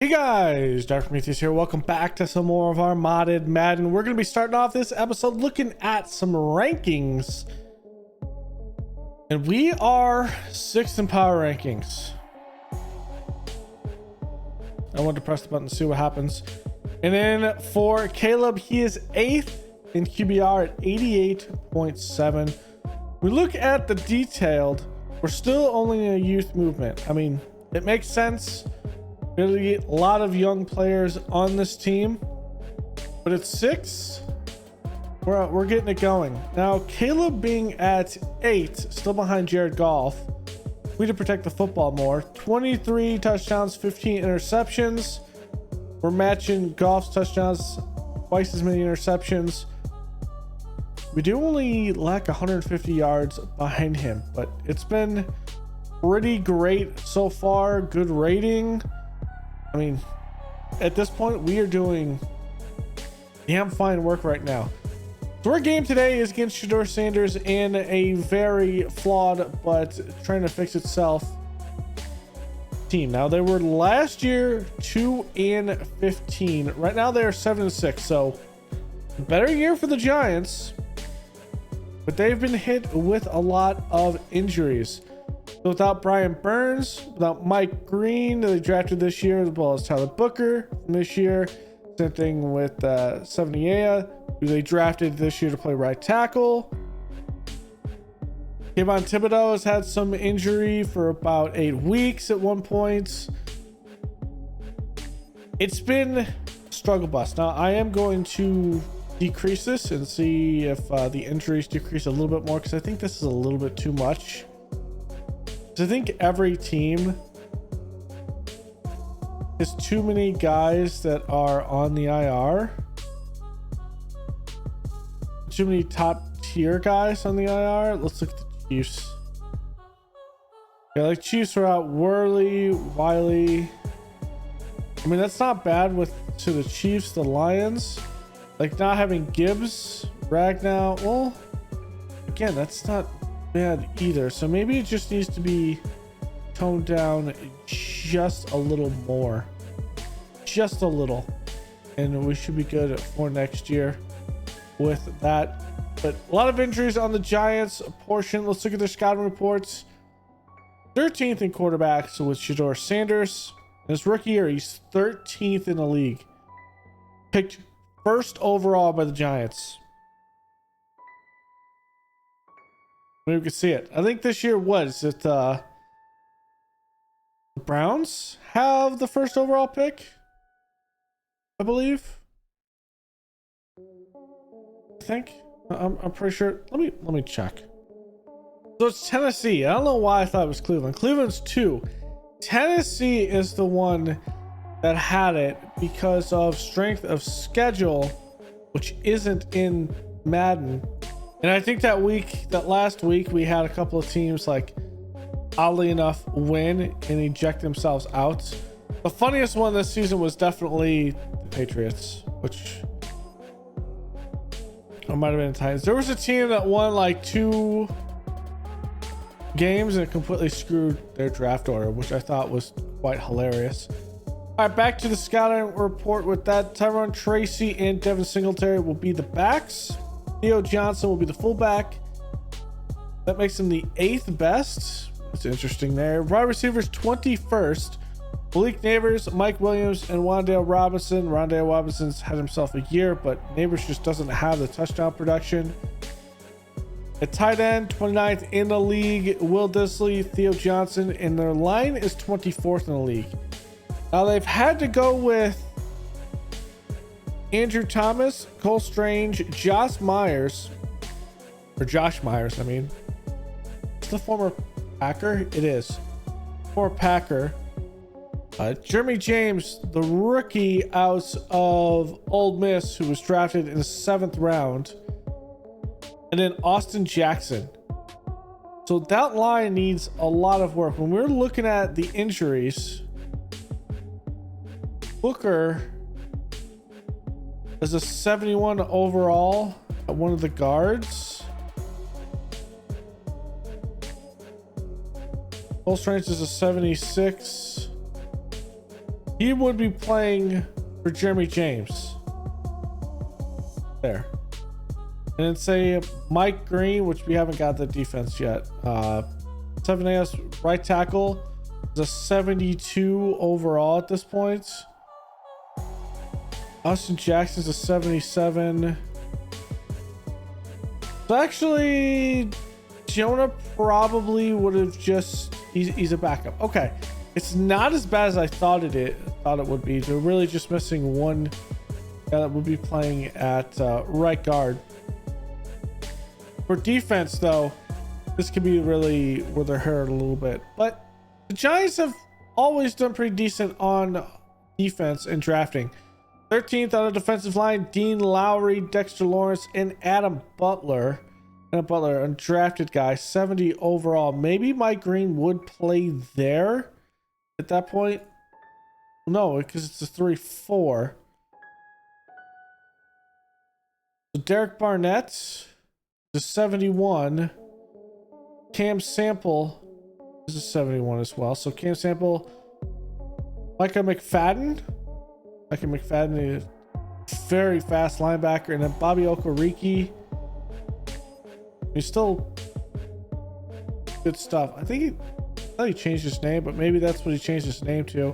Hey guys, Dr. Prometheus here. Welcome back to some more of our modded Madden. We're going to be starting off this episode looking at some rankings. And we are 6th in power rankings. I want to press the button to see what happens. And then for Caleb, he is 8th in QBR at 88.7. We look at the detailed. We're still only in a youth movement. I mean, it makes sense. Really, a lot of young players on this team, but at 6, we're getting it going. Now, Caleb being at 8, still behind Jared Goff. We need to protect the football more. 23 touchdowns, 15 interceptions. We're matching Goff's touchdowns, twice as many interceptions. We do only lack 150 yards behind him, but it's been pretty great so far. Good rating. I mean, at this point, we are doing damn fine work right now. So our game today is against Shedeur Sanders and a very flawed but trying to fix itself team. Now, they were last year 2-15. Right now, they are 7-6. So, better year for the Giants, but they've been hit with a lot of injuries. So without Brian Burns, without Mike Green, they drafted this year, as well as Tyler Booker from this year. Same thing with Sevniea, who they drafted this year to play right tackle. Kayvon Thibodeau has had some injury for about 8 weeks at one point. It's been a struggle bus. Now, I am going to decrease this and see if the injuries decrease a little bit more, because I think this is a little bit too much. I think every team has too many guys that are on the IR. Too many top tier guys on the IR. Let's look at the Chiefs. Yeah, like Chiefs are out Worley, Wiley. I mean, that's not bad to the Chiefs, the Lions. Like not having Gibbs, Ragnow. Well, again, that's not bad either. So maybe it just needs to be toned down just a little more, just a little, and we should be good for next year with that. But a lot of injuries on the Giants portion. Let's look at their scouting reports. 13th in quarterbacks with Shedeur Sanders. In his rookie year, he's 13th in the league, picked 1st overall by the Giants. Maybe we could see it. I think this year the Browns have the 1st overall pick, I believe. I think I'm pretty sure. Let me check. So it's Tennessee. I don't know why I thought it was Cleveland. Cleveland's 2. Tennessee is the one that had it because of strength of schedule, which isn't in Madden. And I think that last week, we had a couple of teams, like, oddly enough, win and eject themselves out. The funniest one this season was definitely the Patriots, which might have been the Titans. There was a team that won like 2 games and it completely screwed their draft order, which I thought was quite hilarious. All right, back to the scouting report with that. Tyrone Tracy and Devin Singletary will be the backs. Theo Johnson will be the fullback. That makes him the 8th best. That's interesting there. Wide receivers 21st. Malik Neighbors, Mike Williams, and Wan'Dale Robinson. Wan'Dale Robinson's had himself a year, but Neighbors just doesn't have the touchdown production. At tight end, 29th in the league, Will Dissly, Theo Johnson, and their line is 24th in the league. Now they've had to go with Andrew Thomas, Cole Strange, Josh Myers, I mean. It's the former Packer. It is. Former Packer. Jeremy James, the rookie out of Ole Miss, who was drafted in the 7th round. And then Austin Jackson. So that line needs a lot of work. When we're looking at the injuries, Booker is a 71 overall at one of the guards. Cole Strange is a 76. he would be playing for Jeremy James. There. And then say Mike Green, which we haven't got the defense yet. 7AS right tackle is a 72 overall at this point. Austin Jackson's a 77. So actually, Jonah probably would have just... He's a backup. Okay. It's not as bad as I thought it would be. They're really just missing one guy that would be playing at right guard. For defense, though, this could be really where they're hurt a little bit. But the Giants have always done pretty decent on defense and drafting. 13th on the defensive line, Dean Lowry, Dexter Lawrence, and Adam Butler. And Butler, undrafted guy, 70 overall. Maybe Mike Green would play there at that point. No, because it's a 3-4. So Derek Barnett is a 71. Cam Sample is a 71 as well. So Cam Sample, Micah McFadden. Micah McFadden is a very fast linebacker. And then Bobby Okereke. He's still good stuff. I thought he changed his name, but maybe that's what he changed his name to.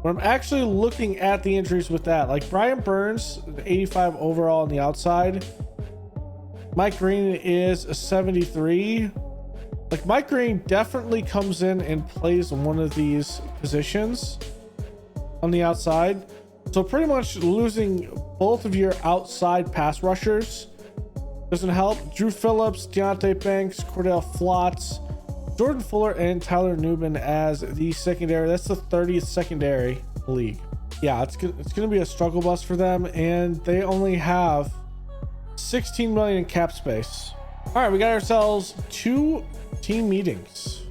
But I'm actually looking at the injuries with that. Like Brian Burns, 85 overall on the outside. Mike Green is a 73. Like Mike Green definitely comes in and plays one of these positions on the outside. So pretty much losing both of your outside pass rushers doesn't help. Drew Phillips, Deontay Banks, Cordell Flotz, Jordan Fuller, and Tyler Newman as the secondary. That's the 30th secondary league. Yeah, it's gonna be a struggle bus for them, and they only have 16 million in cap space. All right, we got ourselves 2 team meetings.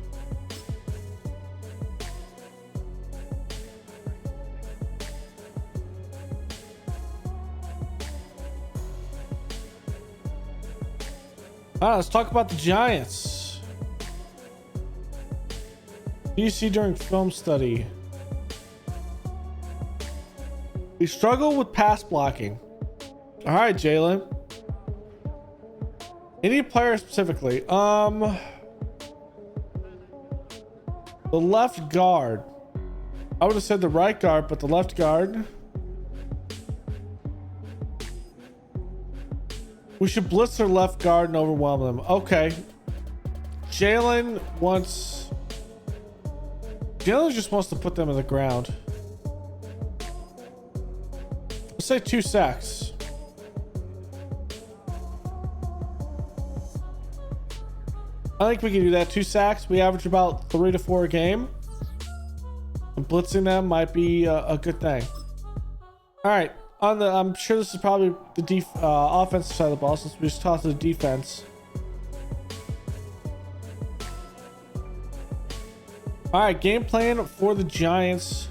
All right, let's talk about the Giants. What do you see during film study? We struggle with pass blocking. All right, Jalen. Any player specifically? The left guard. I would have said the right guard, but the left guard. We should blitz their left guard and overwhelm them. Okay. Jalen just wants to put them in the ground. Let's say 2 sacks. I think we can do that. 2 sacks. We average about 3 to 4 a game. And blitzing them might be a good thing. All right. I'm sure this is probably the offensive side of the ball, since we just talked to the defense. All right, game plan for the Giants.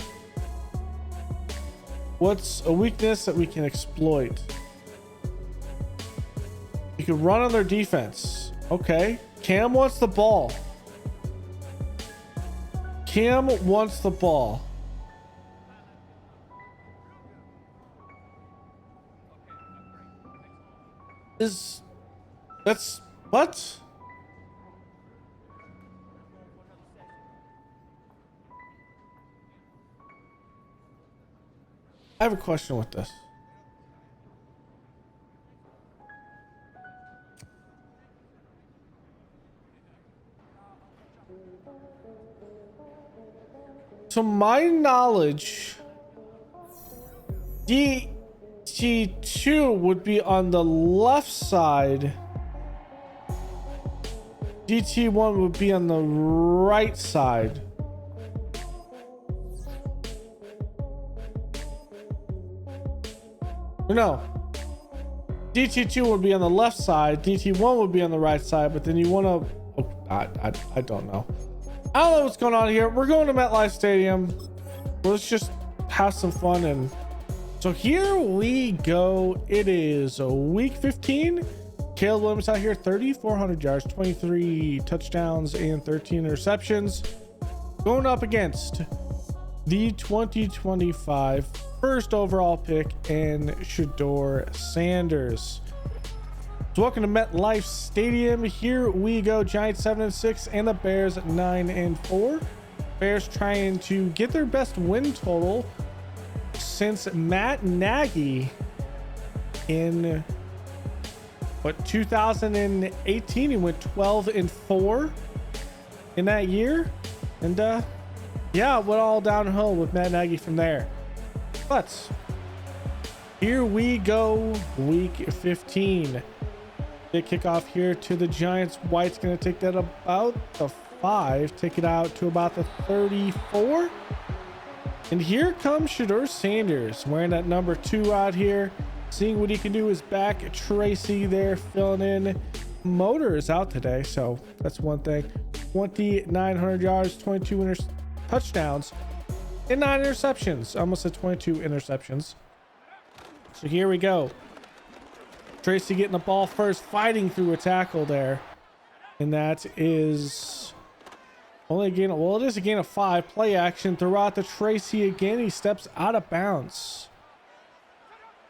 What's a weakness that we can exploit? You can run on their defense. Okay. Cam wants the ball. Cam wants the ball. That's what? I have a question with this. To my knowledge, DT2 would be on the left side. DT1 would be on the right side. No. DT2 would be on the left side. DT1 would be on the right side, but then you want to... Oh, I don't know. I don't know what's going on here. We're going to MetLife Stadium. Let's just have some fun. And so here we go. It is week 15. Caleb Williams out here, 3,400 yards, 23 touchdowns, and 13 interceptions. Going up against the 2025 first overall pick in Shedeur Sanders. So welcome to MetLife Stadium. Here we go. Giants 7-6 and the Bears 9-4. Bears trying to get their best win total since Matt Nagy in 2018. He went 12-4 in that year, and yeah, it went all downhill with Matt Nagy from there. But here we go, week 15. Big kickoff here to the Giants. White's going to take that about the 5, take it out to about the 34. And here comes Shedeur Sanders wearing that number 2 out here, seeing what he can do. Is back. Tracy there filling in. Motor is out today, so that's one thing. 2,900 yards, 22 touchdowns, and 9 interceptions. Almost at 22 interceptions. So here we go. Tracy getting the ball first, fighting through a tackle there, and that is only a gain of, well, it is a gain of 5. Play action throughout the Tracy again. He steps out of bounds.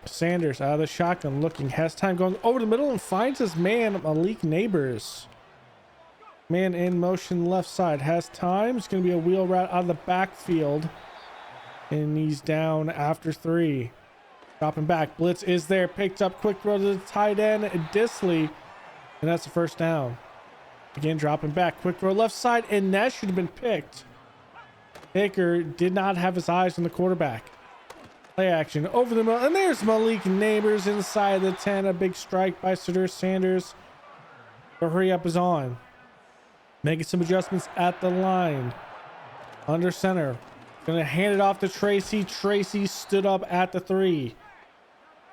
Sanders out of the shotgun looking, has time going over the middle and finds his man Malik Neighbors. Man in motion left side, has time. It's going to be a wheel route out of the backfield, and he's down after 3. Dropping back, blitz is there, picked up, quick throw to the tight end Disley, and that's the first down. Again, dropping back, quick throw left side, and that should have been picked. Baker did not have his eyes on the quarterback. Play action over the middle, and there's Malik Neighbors inside the 10. A big strike by Shedeur Sanders. The hurry up is on. Making some adjustments at the line. Under center. Gonna hand it off to Tracy. Tracy stood up at the 3.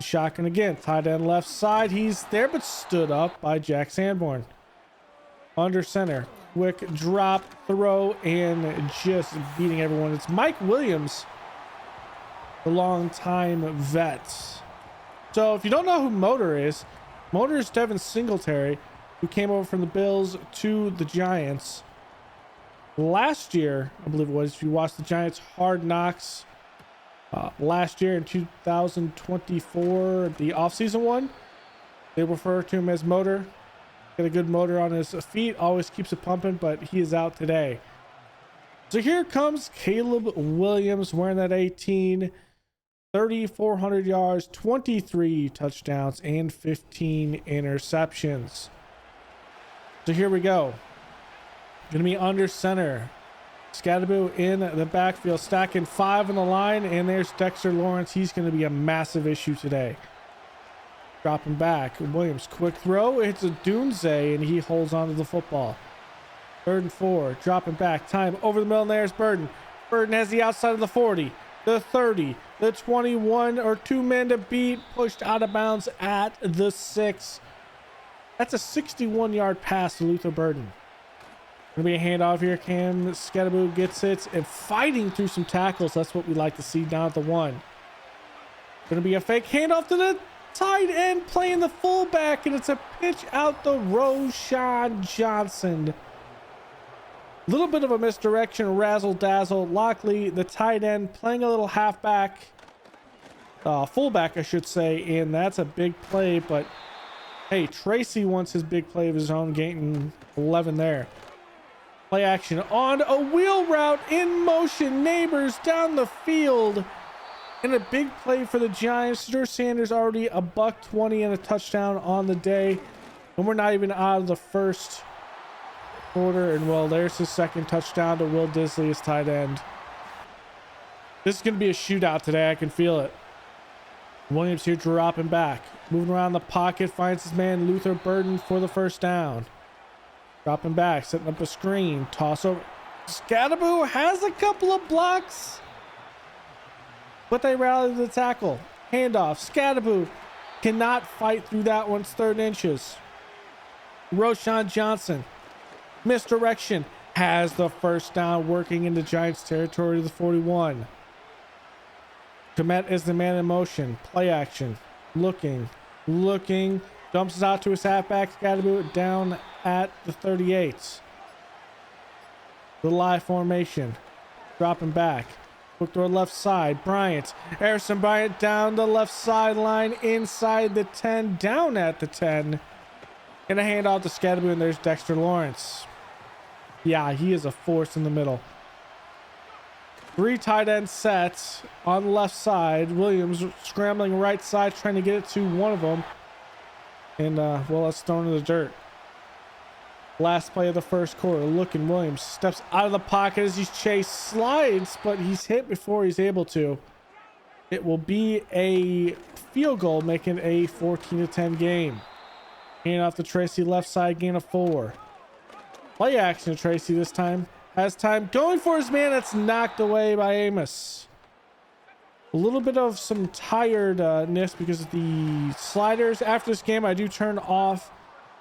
Shotgun again. Tight end left side. He's there, but stood up by Jack Sanborn. Under center. Quick drop, throw, and just beating everyone. It's Mike Williams, the longtime vet. So if you don't know who Motor is Devin Singletary, who came over from the Bills to the Giants last year, I believe it was. If you watched the Giants Hard Knocks last year in 2024, the offseason one, they refer to him as Motor. Got a good motor on his feet, always keeps it pumping, but he is out today. So here comes Caleb Williams wearing that 18, 3,400 yards, 23 touchdowns, and 15 interceptions. So here we go. Gonna be under center. Scatterboo in the backfield, stacking 5 on the line, and there's Dexter Lawrence. He's gonna be a massive issue today. Dropping back, Williams, quick throw. It's a Dunze, and he holds on to the football. 3rd and 4, dropping back, time over the middle, and there's Burden. Burden has the outside of the 40, the 30, the 21, or 2 men to beat, pushed out of bounds at the 6. That's a 61-yard pass to Luther Burden. Gonna be a handoff here. Cam Scatterboo gets it and fighting through some tackles. That's what we like to see down at the 1. Gonna be a fake handoff to the tight end, playing the fullback, and it's a pitch out the Roshan Johnson. Little bit of a misdirection, razzle dazzle. Lockley, the tight end, playing a little halfback, fullback, I should say, and that's a big play. But hey, Tracy wants his big play of his own, getting 11 there. Play action on a wheel route in motion. Neighbors down the field. And a big play for the Giants. Shedeur Sanders already a $120 and a touchdown on the day. And we're not even out of the first quarter. And well, there's his second touchdown to Will Disley, his tight end. This is going to be a shootout today. I can feel it. Williams here dropping back. Moving around the pocket. Finds his man Luther Burden for the first down. Dropping back. Setting up a screen. Toss over. Scatterboo has a couple of blocks, but they rally the tackle. Handoff. Scatterboo cannot fight through that one. It's 3rd inches. Roshan Johnson. Misdirection. Has the first down, working into Giants territory to the 41. Komet is the man in motion. Play action. Looking. Dumps it out to his halfback. Scatterboo down at the 38. The live formation. Dropping back. Quick throw left side. Bryant. Harrison Bryant down the left sideline, inside the 10, down at the 10. Gonna hand off to Scadaboo, and there's Dexter Lawrence. Yeah, he is a force in the middle. 3 tight end sets on the left side. Williams scrambling right side, trying to get it to one of them. And, well, that's thrown in the dirt. Last play of the first quarter. Looking, Williams steps out of the pocket as he's chased, slides, but he's hit before he's able to. It will be a field goal, making a 14-10 game. Hand off to Tracy, left side, gain of 4. Play action to Tracy this time. Has time, going for his man. That's knocked away by Amos. A little bit of some tiredness because of the sliders. After this game, I do turn off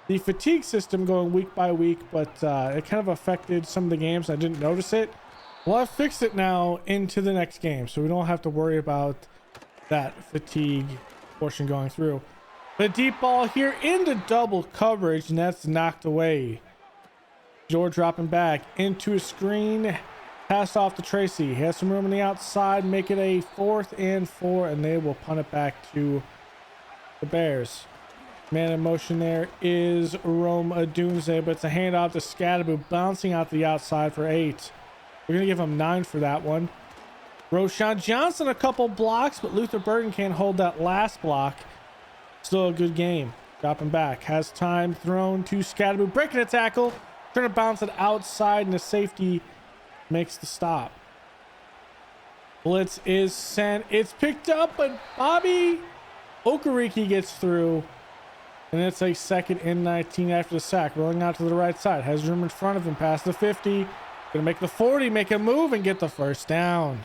the fatigue system going week by week, but it kind of affected some of the games. I didn't notice it. Well, I've fixed it now into the next game, so we don't have to worry about that fatigue portion going through. But a deep ball here into double coverage, and that's knocked away. George dropping back into a screen. Pass off to Tracy. He has some room on the outside. Make it a 4th and 4, and they will punt it back to the Bears. Man in motion there is Rome Adunze, but it's a handoff to Scadaboo, bouncing out the outside for 8. We're going to give him 9 for that one. Roshan Johnson, a couple blocks, but Luther Burton can't hold that last block. Still a good game. Dropping back. Has time, thrown to Scadaboo, breaking a tackle. Trying to bounce it outside, and the safety makes the stop. Blitz is sent. It's picked up, but Bobby Okereke gets through. And it's a 2nd and 19 after the sack. Rolling out to the right side. Has room in front of him past the 50. Gonna make the 40, make a move, and get the first down.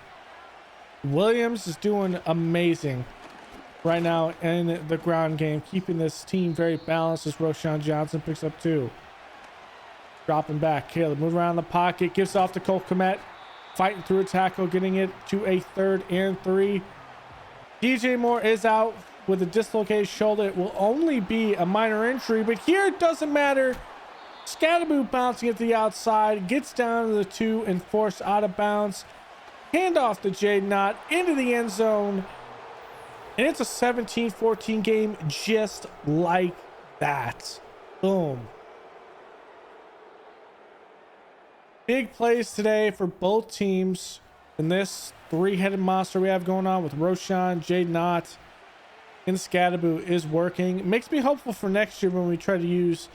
Williams is doing amazing right now in the ground game, keeping this team very balanced as Roshan Johnson picks up 2. Dropping back. Caleb move around the pocket. Gives off to Cole Kmet. Fighting through a tackle. Getting it to a 3rd and 3. DJ Moore is out with a dislocated shoulder. It will only be a minor injury, but here it doesn't matter. Scadaboo bouncing at the outside. Gets down to the 2 and forced out of bounds. Handoff to Jaden Knott into the end zone. And it's a 17-14 game just like that. Boom. Big plays today for both teams in this 3-headed monster we have going on with Roshan, Jaden Knott, and Scadaboo is working. It makes me hopeful for next year when we try to use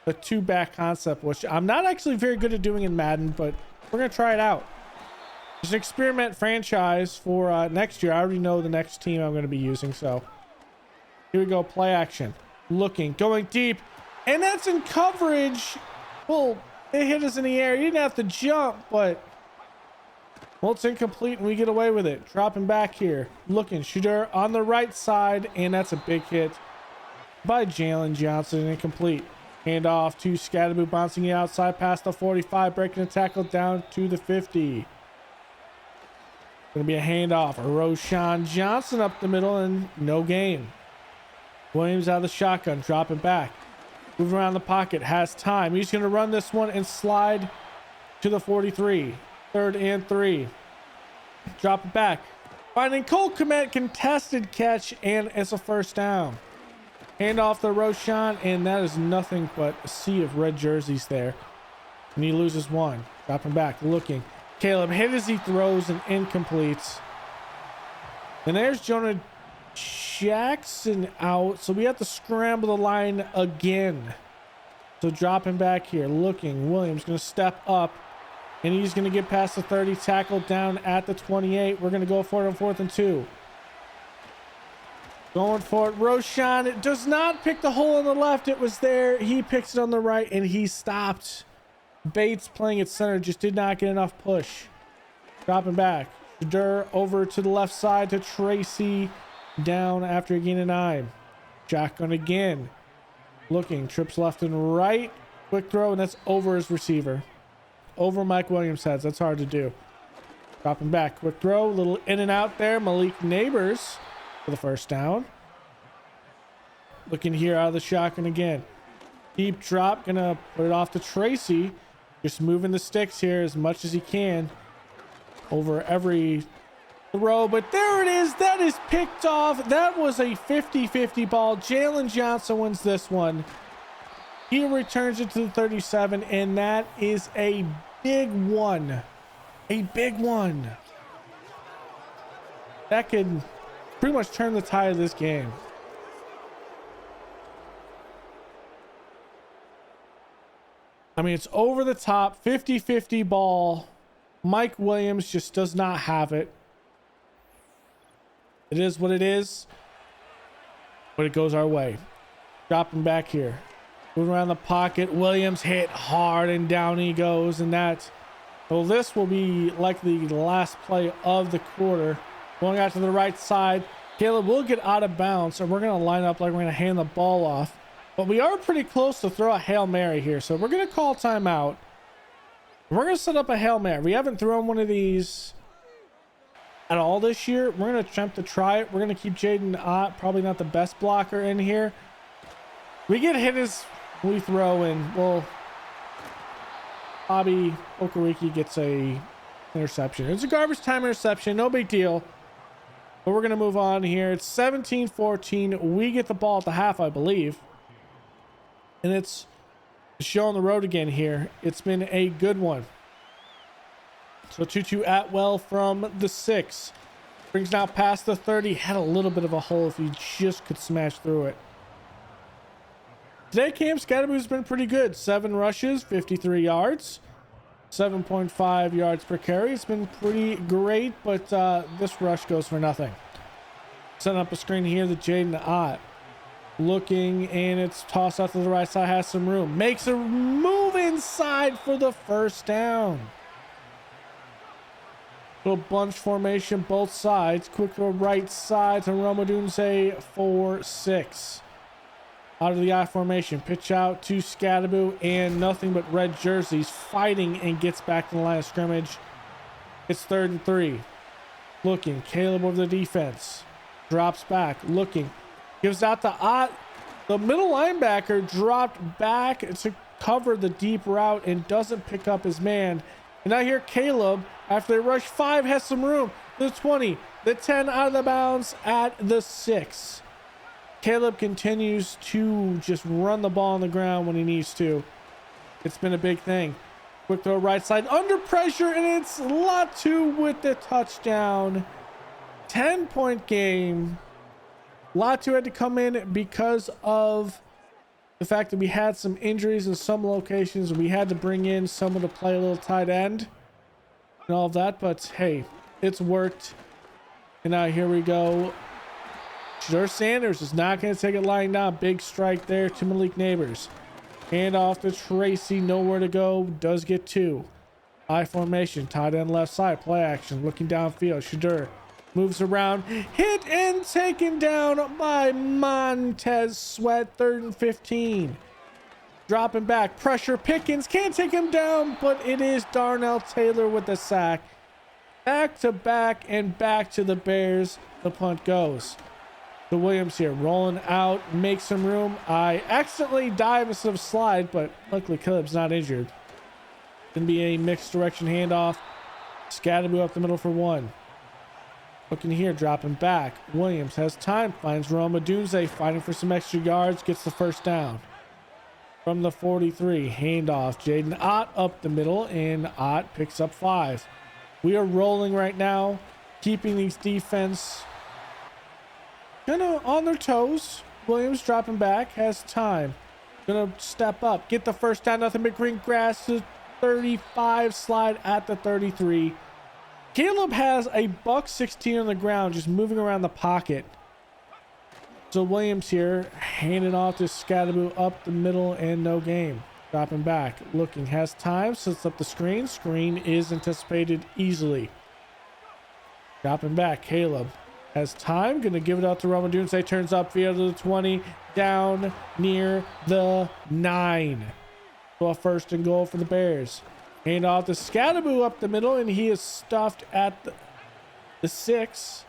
the 2-back concept, which I'm not actually very good at doing in Madden, but we're going to try it out. It's an experiment franchise for next year. I already know the next team I'm going to be using, so here we go. Play action. Looking, going deep, and that's in coverage. Well, it hit us in the air. You didn't have to jump, but well, it's incomplete and we get away with it. Dropping back here. Looking, shooter on the right side, and that's a big hit by Jalen Johnson. Incomplete. Hand off to Scadaboo, bouncing it outside past the 45, breaking a tackle down to the 50. Gonna be a handoff. Roshan Johnson up the middle, and no gain. Williams out of the shotgun, dropping back. Move around the pocket, has time. He's going to run this one and slide to the 43. 3rd and 3. Drop it back. Finding Cole Kmet, contested catch, and it's a 1st down. Hand off to Roshan, and that is nothing but a sea of red jerseys there. And he loses 1. Dropping back, looking. Caleb hit as he throws and incomplete. And there's Jonah Jackson out, so we have to scramble the line again. So dropping back here, looking. Williams going to step up, and he's going to get past the 30, tackled down at the 28. We're going to go for it on 4th and 2. Going for it. Roshan, it does not pick the hole on the left. It was there. He picks it on the right, and he stopped. Bates playing at center just did not get enough push. Dropping back. Shadur over to the left side to Tracy. Down after a gain of 9. Shotgun again. Looking, trips left and right. Quick throw, and that's over his receiver. Over Mike Williams' heads. That's hard to do. Dropping back. Quick throw. Little in and out there. Malik Neighbors for the 1st down. Looking here out of the shotgun again. Deep drop. Gonna put it off to Tracy. Just moving the sticks here as much as he can. Over every throw, but there it is. That is picked off. That was a 50-50 ball. Jalen Johnson wins this one. He returns it to the 37, and that is a big one. A big one. That could pretty much turn the tide of this game. I mean, it's over the top, 50-50 ball. Mike Williams just does not have it. It is what it is, but it goes our way. Dropping back here. Moving around the pocket. Williams hit hard, and down he goes, and that... Well, this will be likely the last play of the quarter. Going out to the right side. Caleb will get out of bounds, and we're going to line up like we're going to hand the ball off. But we are pretty close to throw a Hail Mary here, so we're going to call timeout. We're going to set up a Hail Mary. We haven't thrown one of these at all this year. We're going to attempt to try it. We're going to keep Jaden Ott, probably not the best blocker in here. We get hit as we throw, and well, Bobby Okereke gets a interception. It's a garbage time interception. No big deal. But we're going to move on here. It's 17-14. We get the ball at the half, I believe. And it's a show on the road again here. It's been a good one. So Tutu Atwell from the 6. Brings now past the 30. Had a little bit of a hole if he just could smash through it. Today, Cam Scatterboo's been pretty good. 7 rushes, 53 yards. 7.5 yards per carry. It's been pretty great, but this rush goes for nothing. Setting up a screen here to Jaden Ott. Looking, and it's tossed out to the right side. Has some room. Makes a move inside for the first down. Little bunch formation, both sides. Quick throw right side to Romadunze for 6. Out of the I formation. Pitch out to Scatterboo, and nothing but red jerseys fighting, and gets back to the line of scrimmage. It's 3rd and 3. Looking. Caleb over the defense. Drops back. Looking. Gives out to Ott. The middle linebacker dropped back to cover the deep route and doesn't pick up his man. And now here Caleb, after they rush 5, has some room. The 20, the 10 out of the bounds at the 6. Caleb continues to just run the ball on the ground when he needs to. It's been a big thing. Quick throw right side under pressure, and it's Latu with the touchdown. 10-point game. Latu had to come in because of the fact that we had some injuries in some locations. We had to bring in someone to play a little tight end and all of that, but hey, it's worked. And now here we go. Shedeur Sanders is not going to take it lying down. Big strike there to Malik Neighbors. Hand off to Tracy. Nowhere to go. Does get 2. I formation. Tight end left side. Play action. Looking downfield. Shedeur moves around. Hit and taken down by Montez Sweat. 3rd and 15. Dropping back. Pressure. Pickens can't take him down, but it is Darnell Taylor with the sack. Back to back and back to the Bears. The punt goes. The Williams here rolling out, makes some room. I accidentally dive instead of slide, but luckily Caleb's not injured. Gonna be a mixed direction handoff. Scatterboo up the middle for 1. Looking here, dropping back. Williams has time, finds Roma Dunze fighting for some extra yards, gets the first down. From the 43, handoff. Jaden Ott up the middle, and Ott picks up 5. We are rolling right now, keeping these defense kind of on their toes. Williams dropping back, has time. Gonna step up, get the first down. Nothing but green grass to 35, slide at the 33. Caleb has a $116 on the ground, just moving around the pocket. So Williams here, handing off to Scatterboo up the middle, and no game. Dropping back, looking, has time, sets up the screen. Screen is anticipated easily. Dropping back, Caleb has time, gonna give it out to Roman Dunze, turns upfield to the 20, down near the 9. So a 1st and goal for the Bears. Hand off to Scatterboo up the middle, and he is stuffed at the 6.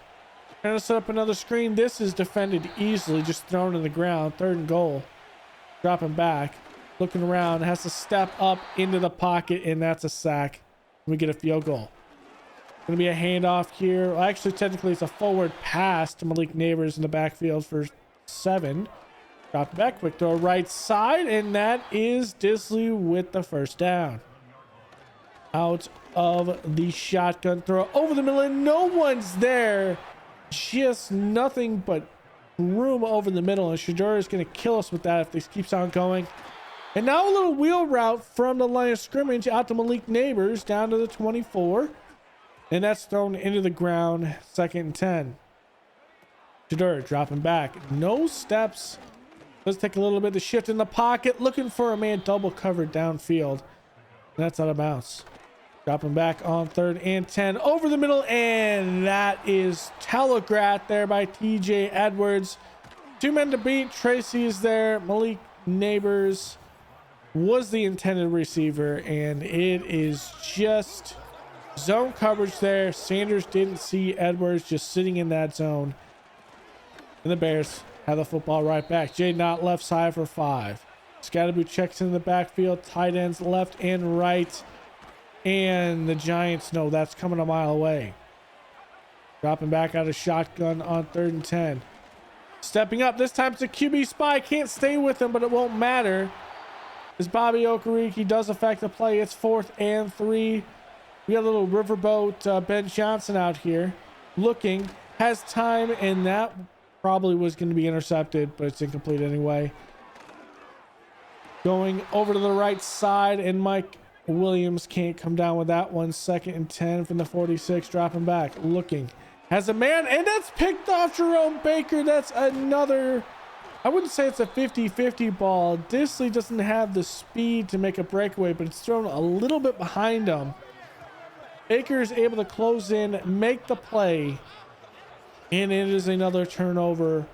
Trying to set up another screen. This is defended easily, just thrown in the ground. 3rd and goal. Dropping back, looking around, has to step up into the pocket, and that's a sack. We get a field goal. Gonna be a handoff here. Well, actually, technically, it's a forward pass to Malik Neighbors in the backfield for 7. Drop back, quick throw right side, and that is Disley with the first down. Out of the shotgun throw over the middle, and no one's there. Just nothing but room over the middle, and Shadur is going to kill us with that if this keeps on going. And now a little wheel route from the line of scrimmage out to Malik Neighbors down to the 24. And that's thrown into the ground, 2nd and 10. Shadur dropping back. No steps. Let's take a little bit of shift in the pocket, looking for a man double covered downfield. And that's out of bounds. Dropping back on 3rd and 10 over the middle, and that is telegraphed there by TJ Edwards. 2 men to beat. Tracy is there. Malik Neighbors was the intended receiver, and it is just zone coverage there. Sanders didn't see Edwards just sitting in that zone, and the Bears have the football right back. Jay Knott left side for 5. Scatterboo checks in the backfield. Tight ends left and right. And the Giants know that's coming a mile away. Dropping back out of shotgun on 3rd and 10. Stepping up. This time it's a QB spy. Can't stay with him, but it won't matter. As Bobby Okereke does affect the play. It's 4th and 3. We got a little riverboat Ben Johnson out here. Looking. Has time, and that probably was going to be intercepted, but it's incomplete anyway. Going over to the right side, and Mike Williams can't come down with that one. 2nd and 10 from the 46. Dropping back. Looking. Has a man. And that's picked off Jerome Baker. That's another. I wouldn't say it's a 50-50 ball. Disley doesn't have the speed to make a breakaway, but it's thrown a little bit behind him. Baker is able to close in, make the play. And it is another turnover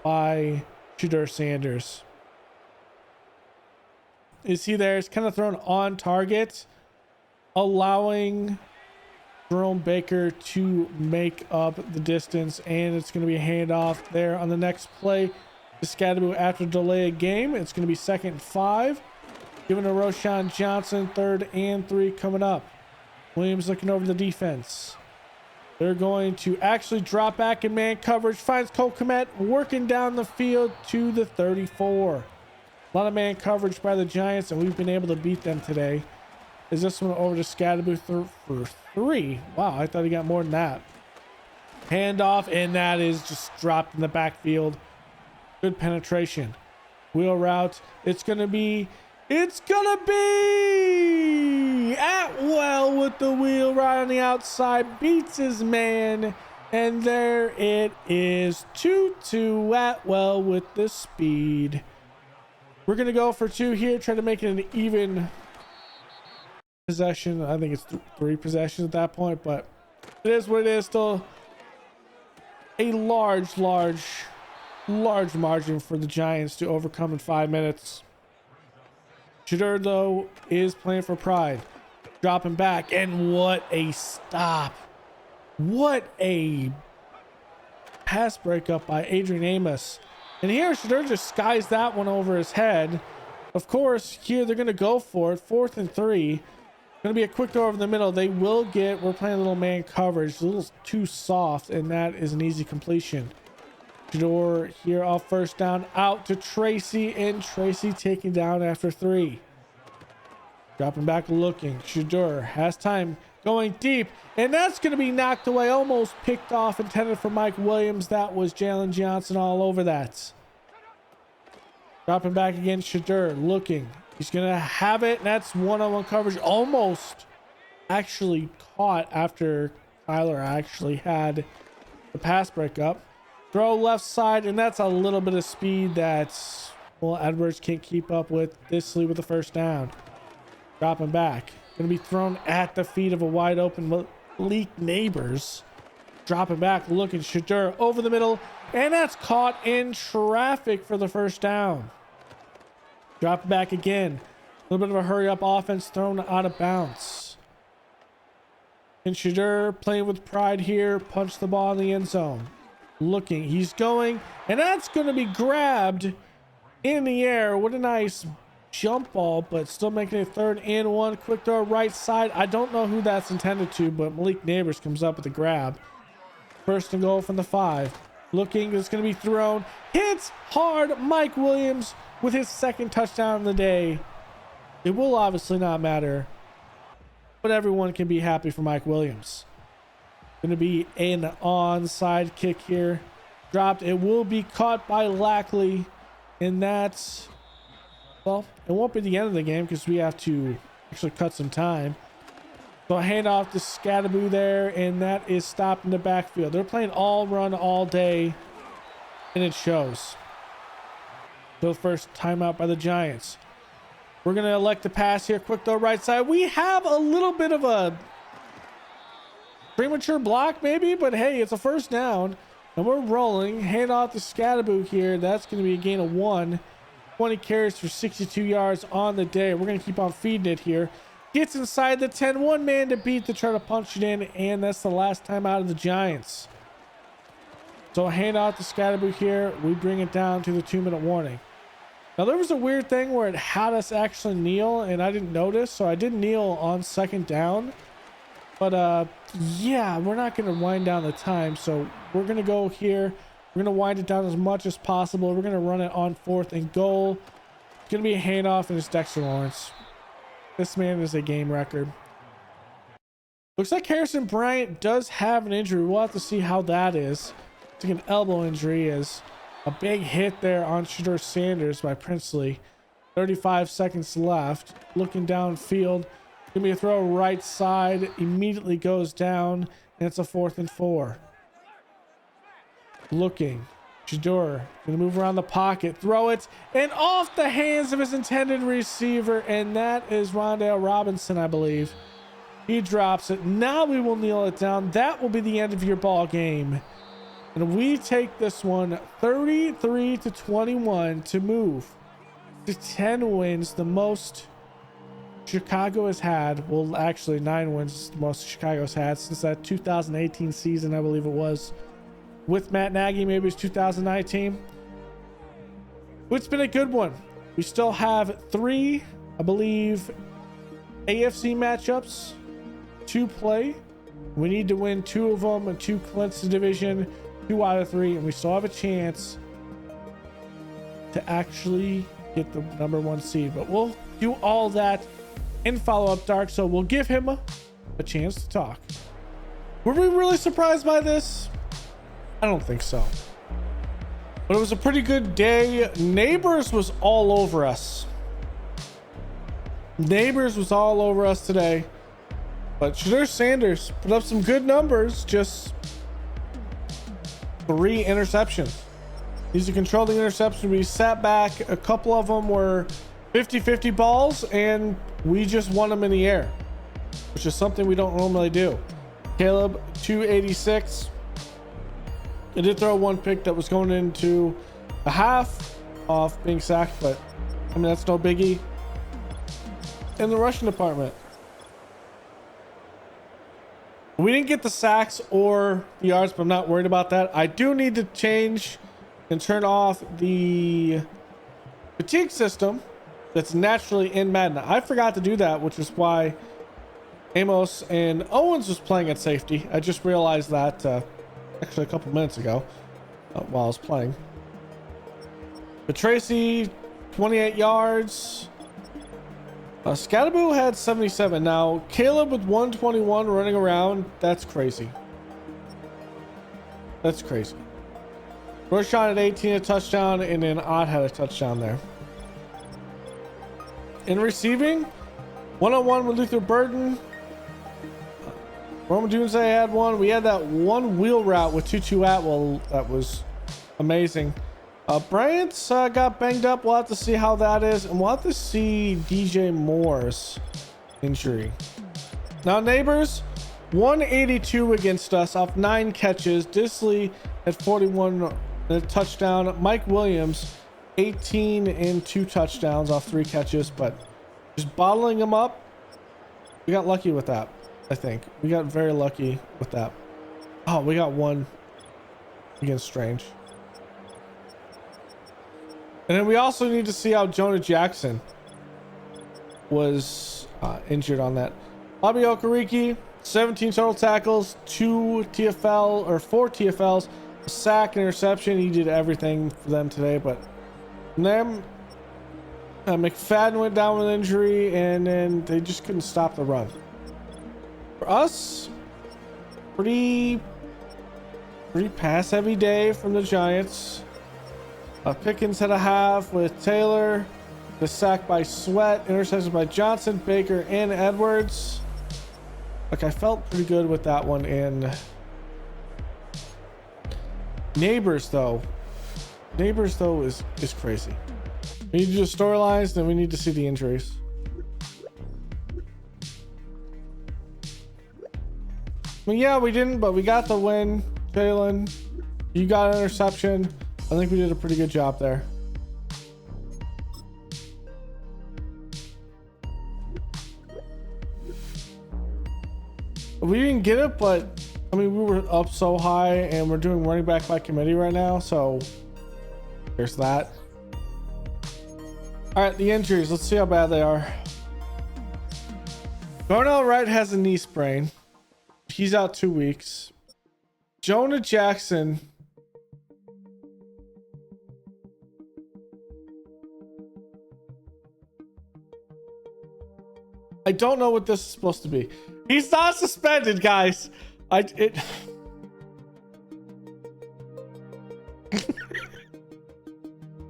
by Shadur Sanders. Is he there? It's kind of thrown on target, allowing Jerome Baker to make up the distance, and it's going to be a handoff there on the next play to Scatterboo after delay of game. It's going to be 2nd and 5. Giving to Roshan Johnson, 3rd and 3 coming up. Williams looking over the defense. They're going to actually drop back in man coverage. Finds Cole Kmet working down the field to the 34. A lot of man coverage by the Giants, and we've been able to beat them today. Is this one over to Scatterboo for 3? Wow, I thought he got more than that. Handoff, and that is just dropped in the backfield. Good penetration. Wheel route. It's gonna be Atwell with the wheel right on the outside. Beats his man. And there it is. 2-2 Atwell with the speed. We're going to go for 2 here. Try to make it an even possession. I think it's 3 possessions at that point, but it is what it is. Still a large margin for the Giants to overcome in 5 minutes. Shadur, though, is playing for pride. Dropping back, and what a stop. What a pass breakup by Adrian Amos. And here, Shadur just skies that one over his head. Of course, here they're going to go for it. 4th and 3. Going to be a quick throw over the middle. They will get, we're playing a little man coverage. A little too soft, and that is an easy completion. Shadur here off 1st down, out to Tracy, and Tracy taken down after 3. Dropping back, looking. Shadur has time, going deep, and that's going to be knocked away. Almost picked off, intended for Mike Williams. That was Jalen Johnson all over that. Dropping back again, Shadur looking. He's going to have it, and that's one-on-one coverage. Almost actually caught after Tyler actually had the pass breakup. Throw left side, and that's a little bit of speed that, well, Edwards can't keep up with. Disley with the 1st down. Dropping back. Going to be thrown at the feet of a wide open Malik Neighbors. Dropping back, looking. Shadur over the middle, and that's caught in traffic for the 1st down. Dropping back again. A little bit of a hurry up offense, thrown out of bounds. And Shadur playing with pride here. Punch the ball in the end zone. Looking, he's going, and that's going to be grabbed in the air. What a nice jump ball, but still making it 3rd and 1. Quick throw right side. I don't know who that's intended to, but Malik Neighbors comes up with a grab. 1st and goal from the 5. Looking, it's going to be thrown. Hits hard. Mike Williams with his 2nd touchdown of the day. It will obviously not matter, but everyone can be happy for Mike Williams. Going to be an onside kick here. Dropped. It will be caught by Lackley, and that's, well, it won't be the end of the game because we have to actually cut some time. So a handoff to Scattaboo there, and that is stopped in the backfield. They're playing all run all day, and it shows. So first timeout by the Giants. We're going to elect to pass here. Quick throw right side. We have a little bit of a premature block maybe, but hey, it's a 1st down, and we're rolling. Handoff to Scattaboo here. That's going to be a gain of 1. 20 carries for 62 yards on the day. We're going to keep on feeding it here. Gets inside the 10, 1 man to beat to try to punch it in, and that's the last time out of the Giants. So a handoff to Scattaboo here. We bring it down to the 2-minute warning. Now there was a weird thing where it had us actually kneel, and I didn't notice, so I did kneel on 2nd down. But yeah, we're not going to wind down the time, so we're going to go here. We're going to wind it down as much as possible. We're going to run it on 4th and goal. It's going to be a handoff, and it's Dexter Lawrence. This man is a game record. Looks like Harrison Bryant does have an injury. We'll have to see how that is. It's like an elbow injury. Is a big hit there on Shedeur Sanders by Princely. 35 seconds left. Looking downfield. Gonna be a throw right side. Immediately goes down. And it's a 4th and 4. Looking. Shedeur gonna move around the pocket, throw it, and off the hands of his intended receiver, and that is Rondale Robinson, I believe. He drops it. Now we will kneel it down. That will be the end of your ball game, and we take this one 33-21 to move to 10 wins, the most Chicago has had. Well, actually 9 wins is the most Chicago's had since that 2018 season, I believe it was. With Matt Nagy, maybe it's 2019. It's been a good one. We still have 3, I believe, AFC matchups to play. We need to win 2 of them and 2 clinch the division, 2 out of 3, and we still have a chance to actually get the #1 seed. But we'll do all that in follow-up, Dark, so we'll give him a chance to talk. Were we really surprised by this? I don't think so. But it was a pretty good day. Neighbors was all over us. Neighbors was all over us today. But Shedeur Sanders put up some good numbers. Just 3 interceptions. He's a controlling interception. We sat back. A couple of them were 50-50 balls, and we just won them in the air, which is something we don't normally do. Caleb, 286. I did throw 1 pick that was going into a half off being sacked, but I mean, that's no biggie. In the rushing department, we didn't get the sacks or the yards, but I'm not worried about that. I do need to change and turn off the fatigue system that's naturally in Madden. I forgot to do that, which is why Amos and Owens was playing at safety. I just realized that actually a couple minutes ago while I was playing. But Tracy, 28 yards. Scattaboo had 77. Now Caleb with 121 running around. That's crazy. That's crazy. Roshan at 18, a touchdown, and then Ott had a touchdown there. In receiving, 1-on-1 with Luther Burden. Roman Dunze had 1. We had that 1 wheel route with Tutu Atwell. That was amazing. Bryant's got banged up. We'll have to see how that is. And we'll have to see DJ Moore's injury. Now, Neighbors, 182 against us off 9 catches. Disley at 41 a touchdown. Mike Williams, 18 and 2 touchdowns off 3 catches. But just bottling them up, we got lucky with that. I think we got very lucky with that. Oh, we got 1 against Strange. And then we also need to see how Jonah Jackson was injured on that. Bobby Okereke, 17 total tackles, 4 TFLs, a sack, and interception. He did everything for them today, but them McFadden went down with injury, and then they just couldn't stop the run. For us, pretty pass heavy day from the Giants. Pickens had a half with Taylor, the sack by Sweat, interception by Johnson, Baker, and Edwards. Like, I felt pretty good with that one. And Neighbors though is crazy. We need to do the storylines, then we need to see the injuries. I mean, yeah, we didn't, but we got the win. Jalen, you got an interception. I think we did a pretty good job there. We didn't get it, but I mean, we were up so high, and we're doing running back by committee right now, so there's that. All right, the injuries. Let's see how bad they are. Darnell Wright has a knee sprain. He's out 2 weeks. Jonah Jackson. I don't know what this is supposed to be. He's not suspended, guys. It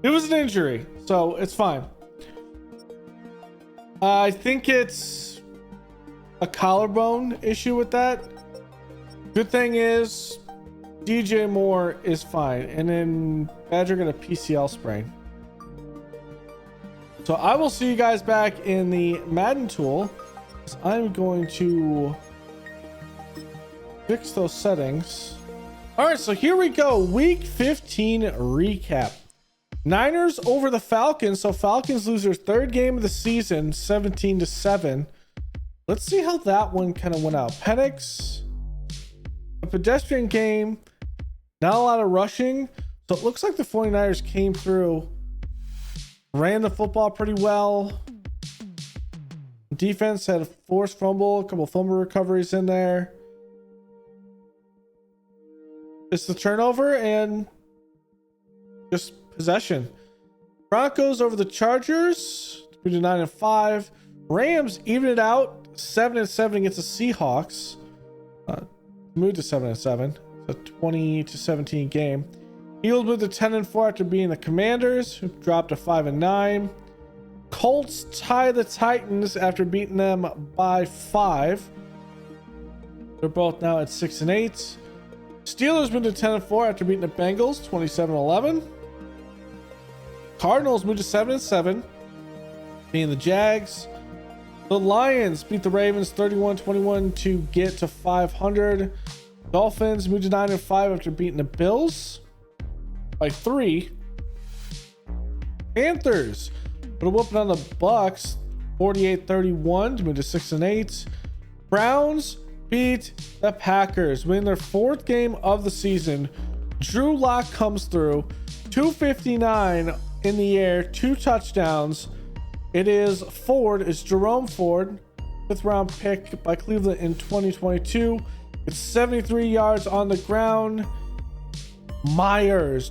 was an injury, so it's fine. I think it's a collarbone issue with that. Good thing is DJ Moore is fine, and then Badger got a PCL sprain. So I will see you guys back in the Madden tool. I'm going to fix those settings. All right, so here we go. Week 15 recap. Niners over the Falcons. So Falcons lose their third game of the season, 17-7. Let's see how that one kind of went out. Penix, a pedestrian game, not a lot of rushing. So it looks like the 49ers came through, ran the football pretty well. Defense had a forced fumble, a couple fumble recoveries in there. It's the turnover and just possession. Broncos over the Chargers, 9-5. Rams even it out, 7-7 against the Seahawks. Moved to 7-7. It's a 20-17 game. Eagles moved to 10-4 after beating the Commanders, who dropped to 5-9. Colts tie the Titans after beating them by 5. They're both now at 6-8. Steelers moved to 10-4 after beating the Bengals 27-11. Cardinals moved to 7-7, beating the Jags. The Lions beat the Ravens 31-21 to get to 500. Dolphins moved to 9-5 after beating the Bills by 3. Panthers put a whooping on the Bucks 48-31 to move to 6-8. Browns beat the Packers, winning their 4th game of the season. Drew Lock comes through, 259 in the air, 2 touchdowns. It's Jerome Ford, 5th round pick by Cleveland in 2022. It's 73 yards on the ground.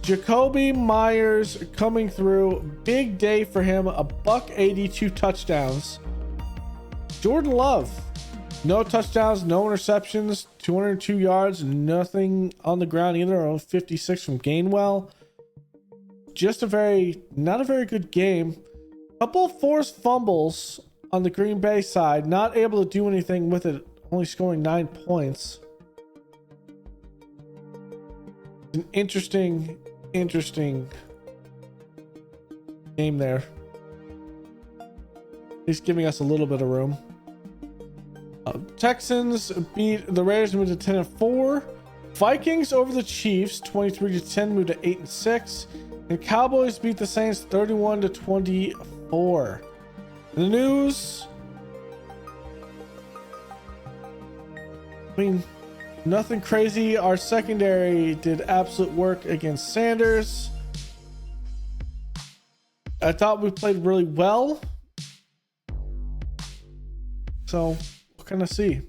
Jacoby Myers coming through, big day for him, $180, 2 touchdowns. Jordan Love, no touchdowns, no interceptions, 202 yards, nothing on the ground either. 56 from Gainwell. Just not a very good game. Couple forced fumbles on the Green Bay side, not able to do anything with it, only scoring 9 points. An interesting game there. He's giving us a little bit of room. Texans beat the Raiders, moved to 10-4. Vikings over the Chiefs 23-10, moved to 8-6. And Cowboys beat the Saints 31-24. In the news, I mean, nothing crazy. Our secondary did absolute work against Sanders. I thought we played really well. So we'll kind of see.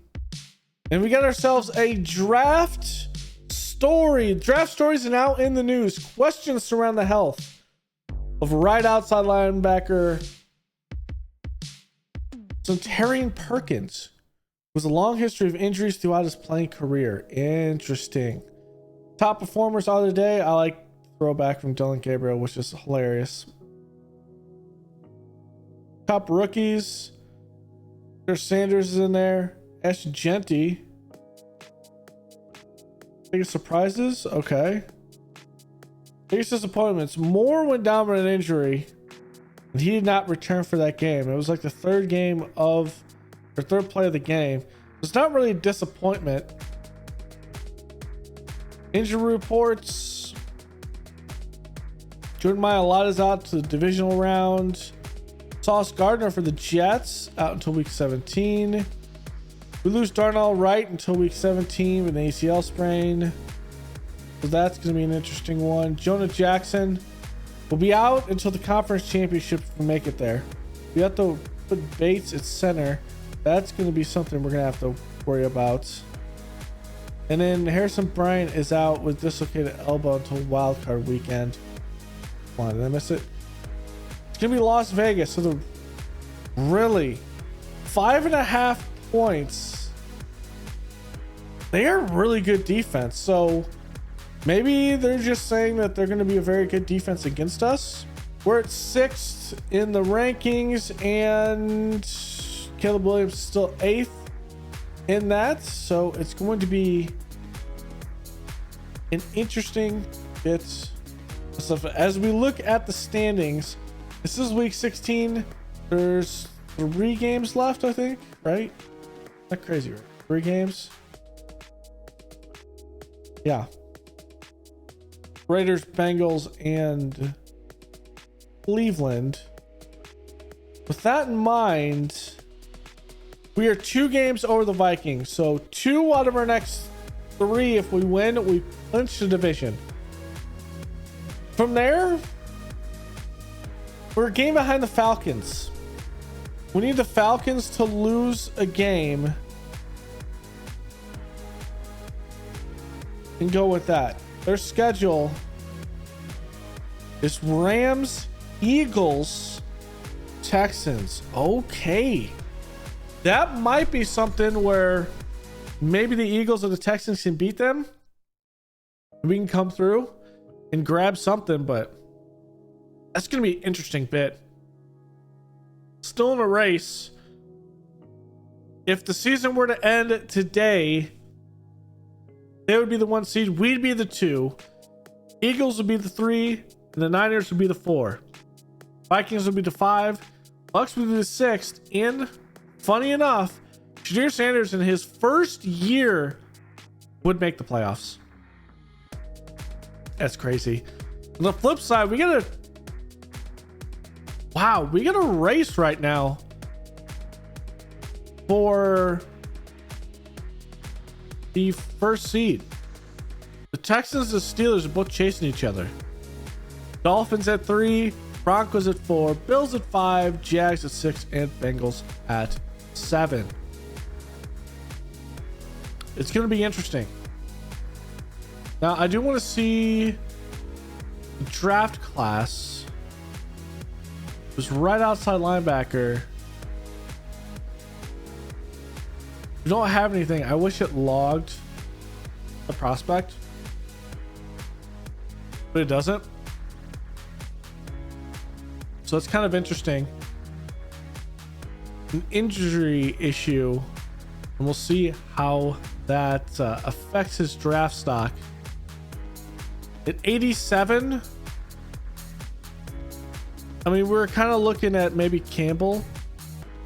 And we got ourselves a draft story. Draft stories are now in the news. Questions surround the health of right outside linebacker Terry Perkins, who has a long history of injuries throughout his playing career. Interesting. Top performers of the day. I like throwback from Dylan Gabriel, which is hilarious. Top rookies. There's Sanders is in there. S. Genty. Biggest surprises? Okay. Biggest disappointments. Moore went down with an injury, and he did not return for that game. It was like the third play of the game. It's not really a disappointment. Injury reports. Jordan Mailata's out to the divisional round. Sauce Gardner for the Jets out until week 17. We lose Darnell Wright until week 17 with an ACL sprain. So that's going to be an interesting one. Jonah Jackson will be out until the conference championship if we make it there. We have to put Bates at center. That's going to be something we're going to have to worry about. And then Harrison Bryant is out with dislocated elbow until wildcard weekend. Come on, did I miss it? It's going to be Las Vegas. So the really 5.5 points. They are really good defense. So maybe they're just saying that they're going to be a very good defense against us. We're at 6th in the rankings, and Caleb Williams is still 8th in that. So it's going to be an interesting bit of stuff. As we look at the standings, this is week 16. There's 3 games left, I think, right? Not crazy, right? 3 games. Yeah. Raiders, Bengals, and Cleveland. With that in mind, we are 2 games over the Vikings. So 2 out of our next 3, if we win, we clinch the division. From there, we're a game behind the Falcons. We need the Falcons to lose a game and go with that. Their schedule is Rams, Eagles, Texans. Okay. That might be something where maybe the Eagles or the Texans can beat them. We can come through and grab something, but that's going to be an interesting bit. Still in a race. If the season were to end today, they would be the 1 seed. We'd be the 2. Eagles would be the 3. And the Niners would be the 4. Vikings would be the 5. Bucks would be the 6th. And funny enough, Shedeur Sanders in his first year would make the playoffs. That's crazy. On the flip side, we got a race right now for the first seed. The Texans and Steelers are both chasing each other. Dolphins at 3, Broncos at 4, Bills at 5, Jags at 6, and Bengals at 7. It's going to be interesting. Now, I do want to see the draft class. It was right outside linebacker. We don't have anything. I wish it logged the prospect, but it doesn't. So it's kind of interesting. An injury issue, and we'll see how that affects his draft stock. At 87, I mean, we're kind of looking at maybe Campbell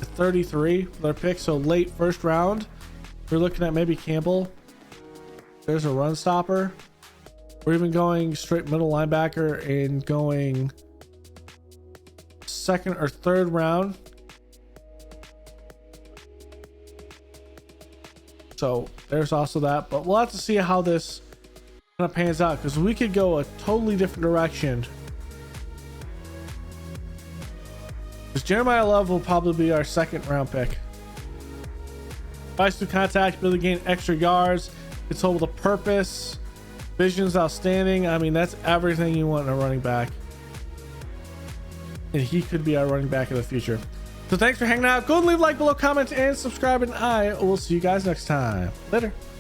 at 33 for their pick. So late first round, we're looking at maybe Campbell. There's a run stopper. We're even going straight middle linebacker and going 2nd or 3rd round. So there's also that, but we'll have to see how this kind of pans out, because we could go a totally different direction. Because Jeremiah Love will probably be our 2nd round pick. Fights through contact, ability to gain extra yards. It's hold with a purpose. Vision's outstanding. I mean, that's everything you want in a running back. And he could be our running back in the future. So thanks for hanging out. Go and leave a like below, comment, and subscribe. And I will see you guys next time. Later.